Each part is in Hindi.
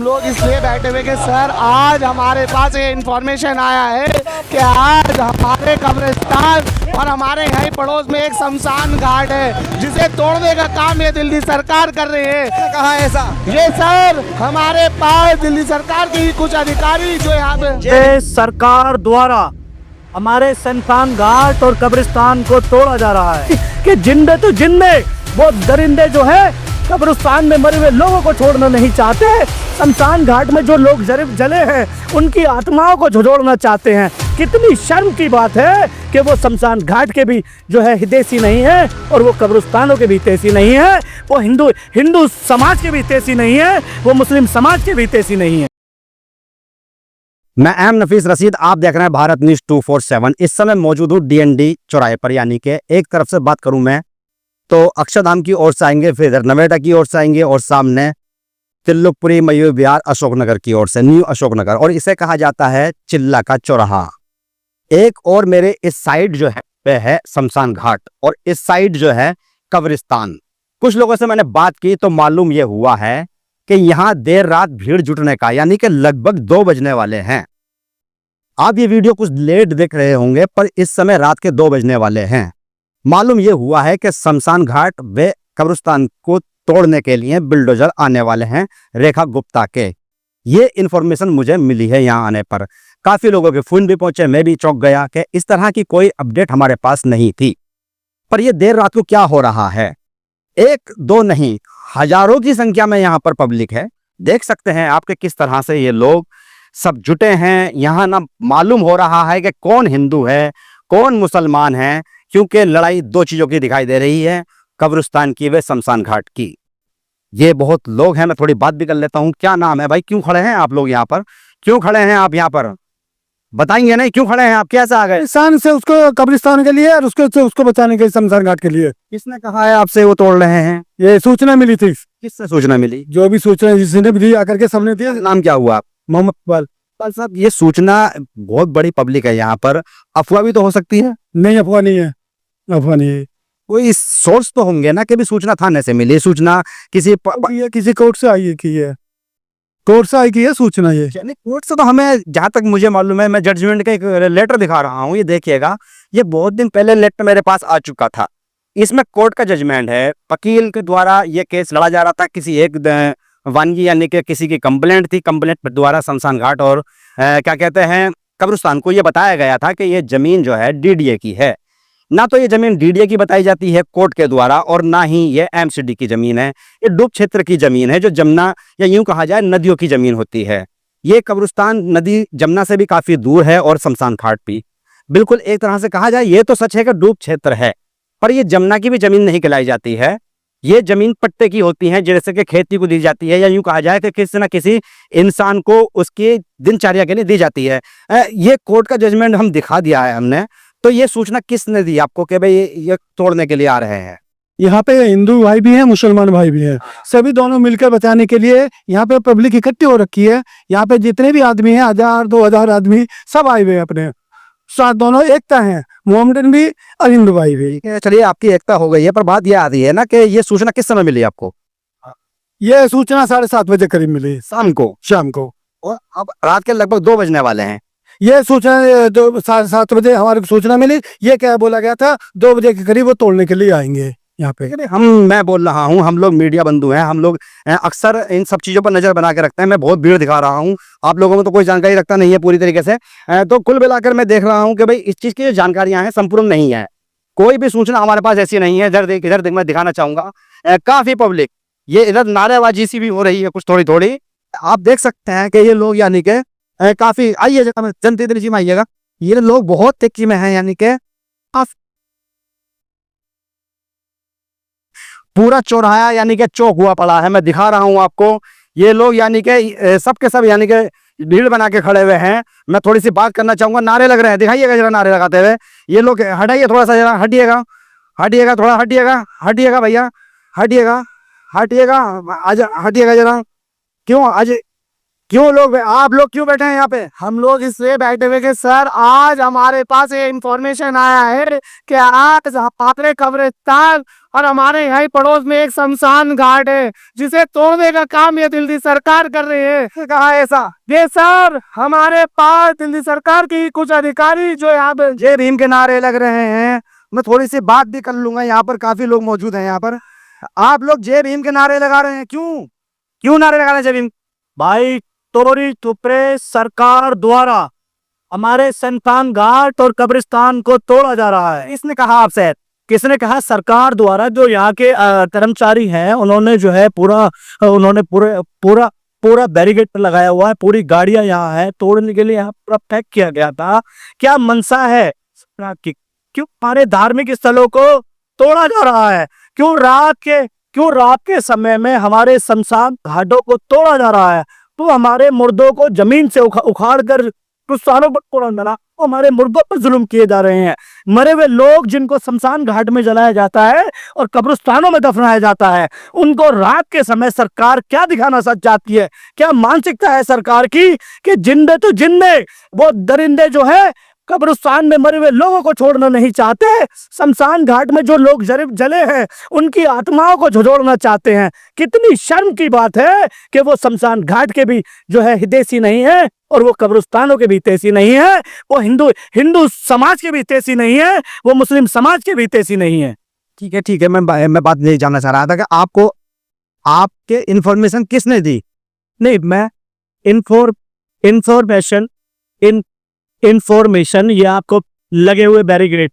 हम लोग इसलिए बैठे हुए कि सर आज हमारे पास ये इन्फॉर्मेशन आया है कि आज हमारे कब्रिस्तान और हमारे यहीं पड़ोस में एक शमशान घाट है जिसे तोड़ने का काम ये दिल्ली सरकार कर रही है। कहा ऐसा? ये सर हमारे पास दिल्ली सरकार के ही कुछ अधिकारी जो यहाँ पे ये सरकार द्वारा हमारे शमशान घाट और कब्रिस्तान को तोड़ा जा रहा है कि जिंदे तो जिंदे वो दरिंदे जो है कब्रिस्तान में मरे हुए लोगों को छोड़ना नहीं चाहते। शमशान घाट में जो लोग जले हैं उनकी आत्माओं को झुझोड़ना चाहते हैं। कितनी शर्म की बात है कि वो शमशान घाट के भी जो है हितैषी नहीं है और वो कब्रिस्तानों के भी हितैषी नहीं है, वो हिंदू समाज के भी हितैषी नहीं है, वो मुस्लिम समाज के भी हितैषी नहीं है। मैं एम नफीस रशीद, आप देख रहे हैं भारत न्यूज 247। इस समय मौजूद हूँ डीएनडी चौराहे पर, यानी कि एक तरफ से बात करूं मैं तो अक्षरधाम की ओर से आएंगे, फिर इधर नवेटा की ओर से आएंगे और सामने तिल्लुकपुरी, मयूर विहार, अशोकनगर की ओर से, न्यू अशोकनगर, और इसे कहा जाता है चिल्ला का चौराहा। एक और मेरे इस साइड जो है शमशान घाट और इस साइड जो है कब्रिस्तान। कुछ लोगों से मैंने बात की तो मालूम यह हुआ है कि यहाँ देर रात भीड़ जुटने का, यानी कि लगभग 2 बजने वाले हैं। आप ये वीडियो कुछ लेट देख रहे होंगे पर इस समय रात के 2 बजने वाले हैं। मालूम यह हुआ है कि शमशान घाट व कब्रिस्तान को तोड़ने के लिए बिल्डोजर आने वाले हैं रेखा गुप्ता के। ये इन्फॉर्मेशन मुझे मिली है। यहाँ आने पर काफी लोगों के फोन भी पहुंचे, मैं भी चौंक गया कि इस तरह की कोई अपडेट हमारे पास नहीं थी। पर यह देर रात को क्या हो रहा है, 1-2 नहीं हजारों की संख्या में यहाँ पर पब्लिक है। देख सकते हैं आपके किस तरह से ये लोग सब जुटे हैं। यहाँ ना मालूम हो रहा है कि कौन हिंदू है कौन मुसलमान है, क्योंकि लड़ाई 2 चीजों की दिखाई दे रही है, कब्रिस्तान की व शमशान घाट की। ये बहुत लोग हैं, मैं थोड़ी बात भी कर लेता हूँ। क्या नाम है भाई, क्यों खड़े हैं आप लोग यहाँ पर, क्यों खड़े हैं आप यहाँ पर, बताएंगे नहीं क्यों खड़े हैं आप, कैसे आ गए? इंसान से उसको कब्रिस्तान के लिए और उसको बचाने के लिए शमशान घाट के लिए। किसने कहा है आपसे वो तोड़ रहे हैं? ये सूचना मिली थी। किससे सूचना मिली? जो भी सूचना जिसने भी दी आकर के सामने दिया। नाम क्या हुआ आप? मोहम्मद इकबाल साहब, ये सूचना बहुत बड़ी पब्लिक है यहाँ पर, अफवाह भी तो हो सकती है। नहीं, अफवाह नहीं है, अफवाह नहीं है। कोई सोर्स तो होंगे ना कि भी सूचना थाने से मिली, सूचना किसी कोर्ट से आई की है, कोर्ट से आई की है सूचना। ये कोर्ट से तो हमें जहां तक मुझे मालूम है, मैं जजमेंट का एक लेटर दिखा रहा हूँ, ये देखिएगा, ये बहुत दिन पहले लेटर मेरे पास आ चुका था। इसमें कोर्ट का जजमेंट है, वकील के द्वारा ये केस लड़ा जा रहा था। किसी एक वानगी यानी कि किसी की कंप्लेंट थी, कंप्लेंट द्वारा शमशान घाट और क्या कहते हैं कब्रिस्तान को ये बताया गया था कि ये जमीन जो है डीडीए की है। ना तो ये जमीन डीडीए की बताई जाती है कोर्ट के द्वारा, और ना ही ये एमसीडी की जमीन है। ये डूब क्षेत्र की जमीन है, जो जमुना या यूं कहा जाए नदियों की जमीन होती है। ये कब्रिस्तान नदी जमुना से भी काफी दूर है और शमशान घाट भी बिल्कुल एक तरह से कहा जाए ये तो सच है कि डूब क्षेत्र है, पर ये जमुना की भी जमीन नहीं कहलाई जाती है। ये जमीन पट्टे की होती है, जैसे कि खेती को दी जाती है, या यूं कहा जाए कि किसी न किसी इंसान को उसकी दिनचर्या के लिए दी जाती है। ये कोर्ट का जजमेंट हम दिखा दिया है हमने। तो ये सूचना किसने दी आपको कि भाई ये तोड़ने के लिए आ रहे हैं? यहाँ पे हिंदू भाई भी हैं, मुसलमान भाई भी हैं, सभी दोनों मिलकर बचाने के लिए यहाँ पे पब्लिक इकट्ठी हो रखी है। यहाँ पे जितने भी आदमी हैं, 1000-2000 आदमी सब आए हुए हैं, अपने साथ दोनों एकता है, मोहम्मदन भी और हिंदू भाई भी। चलिए, आपकी एकता हो गई है, पर बात यह आ रही है ना कि ये सूचना किस समय मिली आपको? ये सूचना 7:30 बजे करीब मिली, शाम को। और अब रात के लगभग 2 बजने वाले हैं। ये सूचना 7:30 बजे हमारे को सूचना मिली। ये क्या बोला गया था, 2 बजे के करीब वो तोड़ने के लिए आएंगे यहाँ पे। मैं बोल रहा हूँ, हम लोग मीडिया बंधु हैं, हम लोग अक्सर इन सब चीजों पर नजर बना के रखते हैं। मैं बहुत भीड़ दिखा रहा हूँ, आप लोगों में तो कोई जानकारी रखता नहीं है पूरी तरीके से। तो कुल मिलाकर मैं देख रहा हूँ कि भाई इस चीज की जो जानकारियां हैं संपूर्ण नहीं है। कोई भी सूचना हमारे पास ऐसी नहीं है। इधर देख मैं दिखाना चाहूंगा, काफी पब्लिक, ये इधर नारेबाजी सी भी हो रही है कुछ थोड़ी थोड़ी। आप देख सकते हैं कि ये लोग यानी कि काफी, आइए जनता जी में आइएगा, ये लोग बहुत तेजी में हैं, यानी कि पूरा चौराहा यानी कि चौक हुआ पड़ा है। मैं दिखा रहा हूं आपको, ये लोग यानी कि सबके सब यानी कि भीड़ बना के खड़े हुए हैं। मैं थोड़ी सी बात करना चाहूंगा, नारे लग रहे हैं, दिखाइएगा जरा नारे लगाते हुए। ये लोग हटाइए थोड़ा सा, जरा हटिएगा थोड़ा, हटिएगा भैया, हटिएगा आज हटिएगा जरा। क्यों आज क्यों लोग आप लोग क्यों बैठे हैं यहाँ पे? हम लोग इसलिए बैठे हुए कि सर आज हमारे पास ये इंफॉर्मेशन आया है कि आज पात्रे कब्रिस्तान और हमारे यहाँ पड़ोस में एक शमशान घाट है जिसे तोड़ने का काम ये दिल्ली सरकार कर रही है। कहा है ऐसा? ये सर हमारे पास दिल्ली सरकार की कुछ अधिकारी जो यहाँ पे जय भीम के नारे लग रहे हैं, मैं थोड़ी सी बात भी कर लूंगा। यहाँ पर काफी लोग मौजूद हैं। यहाँ पर आप लोग जय भीम के नारे लगा रहे हैं, क्यों नारे लगा रहे हैं जय भीम? भाई तोरी तुपरे सरकार द्वारा हमारे शमशान घाट और कब्रिस्तान को तोड़ा जा रहा है। इसने कहा आपसे? किसने कहा? सरकार द्वारा। जो यहाँ के कर्मचारी हैं उन्होंने जो है पूरा बैरिकेड लगाया हुआ है, पूरी गाड़ियां यहाँ है तोड़ने के लिए, यहाँ पूरा पैक किया गया था। क्या मनसा है? क्यों हमारे धार्मिक स्थलों को तोड़ा जा रहा है? क्यों रात के समय में हमारे शमशान घाटों को तोड़ा जा रहा है? तो हमारे मुर्दों को जमीन से उखाड़ कर कब्रिस्तानों पर तोड़ा जा रहा है। हमारे मुर्दों पर जुल्म किए जा रहे हैं। मरे हुए लोग जिनको शमशान घाट में जलाया जाता है और कब्रिस्तानों में दफनाया जाता है, उनको रात के समय सरकार क्या दिखाना चाहती है? क्या मानसिकता है सरकार की कि जिंदे तो जिंदे, वो दरिंदे जो है कब्रिस्तान में मरे हुए लोगों को छोड़ना नहीं चाहते, शमशान घाट में जो लोग जले हैं उनकी आत्माओं को झोड़ना चाहते हैं। कितनी शर्म की बात है कि वो शमशान घाट के भी जो है हितैषी नहीं है और वो कब्रिस्तानों के भी हितैषी नहीं है, वो हिंदू समाज के भी हितैषी नहीं है, वो मुस्लिम समाज के भी हितैषी नहीं है। ठीक है, मैं बात नहीं जानना चाह रहा था कि आपको आपके इंफॉर्मेशन किसने दी? नहीं, मैं इंफॉर्मेशन ये आपको लगे हुए बैरिकेड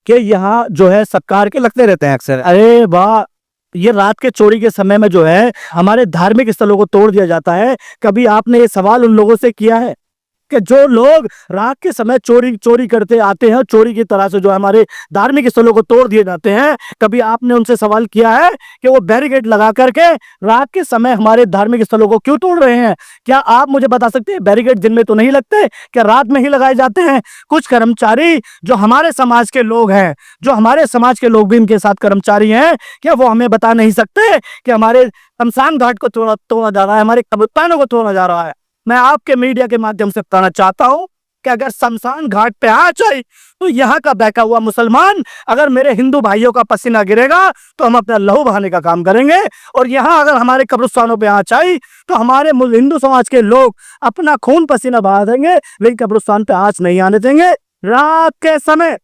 के यहाँ जो है सरकार के लगते रहते हैं अक्सर। अरे वाह, ये रात के चोरी के समय में जो है हमारे धार्मिक स्थलों को तोड़ दिया जाता है। कभी आपने ये सवाल उन लोगों से किया है कि जो लोग रात के समय चोरी करते आते हैं, चोरी की तरह से जो हमारे धार्मिक स्थलों को तोड़ दिए जाते हैं, कभी आपने उनसे सवाल किया है कि वो बैरिकेड लगा करके रात के समय हमारे धार्मिक स्थलों को क्यों तोड़ रहे हैं? क्या आप मुझे बता सकते हैं? बैरिकेड दिन में तो नहीं लगते, क्या रात में ही लगाए जाते हैं? कुछ कर्मचारी जो हमारे समाज के लोग हैं, जो हमारे समाज के लोग भी इनके साथ कर्मचारी हैं, क्या वो हमें बता नहीं सकते कि हमारे शमशान घाट को तोड़ा जा रहा है, हमारे कब्रिस्तानों को तोड़ा जा रहा है? मैं आपके मीडिया के माध्यम से बताना चाहता हूं कि अगर शमशान घाट पे आ जाए तो यहाँ का बहका हुआ मुसलमान, अगर मेरे हिंदू भाइयों का पसीना गिरेगा तो हम अपना लहू बहाने का काम करेंगे। और यहाँ अगर हमारे कब्रिस्तानों पे आ जाए तो हमारे हिंदू समाज के लोग अपना खून पसीना बहा देंगे, लेकिन कब्रिस्तान पे आँच नहीं आने देंगे। रात के समय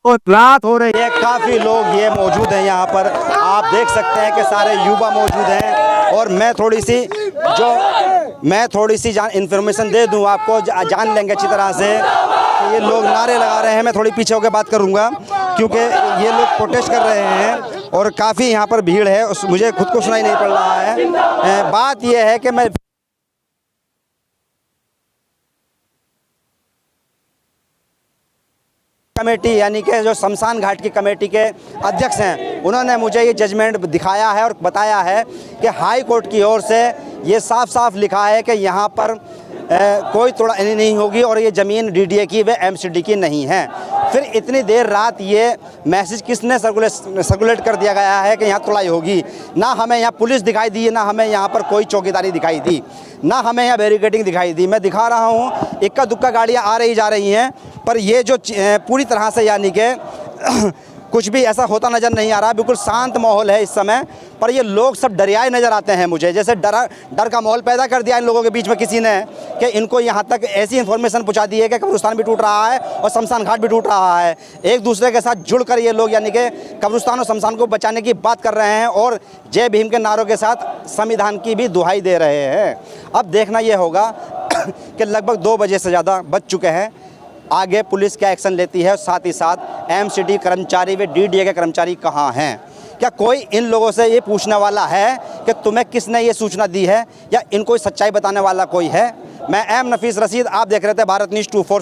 और रात हो रही है, काफी लोग ये मौजूद हैं यहाँ पर, आप देख सकते हैं कि सारे युवा मौजूद हैं। और मैं थोड़ी सी इंफॉर्मेशन दे दूं आपको, जान लेंगे अच्छी तरह से कि ये लोग नारे लगा रहे हैं। मैं थोड़ी पीछे होकर बात करूंगा क्योंकि ये लोग प्रोटेस्ट कर रहे हैं और काफ़ी यहाँ पर भीड़ है, मुझे खुद को सुनाई नहीं पड़ रहा है। बात ये है कि मैं कमेटी यानी कि जो शमशान घाट की कमेटी के अध्यक्ष हैं, उन्होंने मुझे ये जजमेंट दिखाया है और बताया है कि हाई कोर्ट की ओर से ये साफ साफ लिखा है कि यहाँ पर कोई तोड़ानी नहीं होगी और ये ज़मीन डीडीए की व एमसीडी की नहीं है। फिर इतनी देर रात ये मैसेज किसने सर्कुलेट कर दिया गया है कि यहाँ तोड़ाई होगी? ना हमें यहाँ पुलिस दिखाई दी, ना हमें यहाँ पर कोई चौकीदारी दिखाई दी, ना हमें यहाँ बैरिकेडिंग दिखाई दी। मैं दिखा रहा हूँ, इक्का दुक्का गाड़ियाँ आ रही जा रही हैं, पर ये जो पूरी तरह से यानी कि कुछ भी ऐसा होता नज़र नहीं आ रहा। बिल्कुल शांत माहौल है इस समय, पर ये लोग सब डरियाए नज़र आते हैं मुझे, जैसे डर का माहौल पैदा कर दिया इन लोगों के बीच में किसी ने कि इनको यहाँ तक ऐसी इन्फॉर्मेशन पहुँचा दी है कि कब्रिस्तान भी टूट रहा है और शमशान घाट भी टूट रहा है। एक दूसरे के साथ जुड़कर ये लोग यानी कि कब्रिस्तान और शमशान को बचाने की बात कर रहे हैं और जय भीम के नारों के साथ संविधान की भी दुहाई दे रहे हैं। अब देखना ये होगा कि लगभग 2 बजे से ज़्यादा बज चुके हैं, आगे पुलिस क्या एक्शन लेती है, साथ ही साथ एमसीडी कर्मचारी व डीडीए के कर्मचारी कहाँ हैं? क्या कोई इन लोगों से ये पूछने वाला है कि तुम्हें किसने ये सूचना दी है, या इनको सच्चाई बताने वाला कोई है? मैं एम नफीस रशीद, आप देख रहे थे भारत न्यूज़ 24/7।